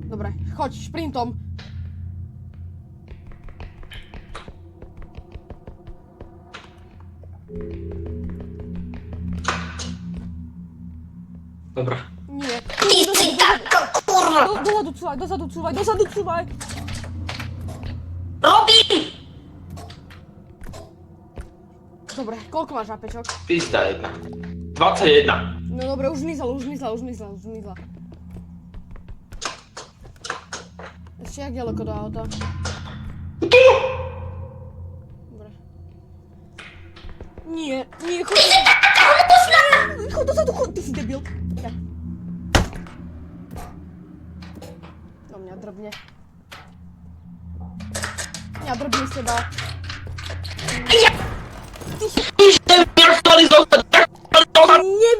Dobra, chodź, sprintom. Dobra. Nie. Ty tako, kurwa! Do zadu czuwaj. Robi! Dobra, koľko máš apečok? Pizda jedna. 21. No dobra, už zmizla. Ešte jak ďaleko do auta? Dobre. Nie, chod do zadu, ty si debil. Ja. Do mňa drbne. Mňa drbne z teba.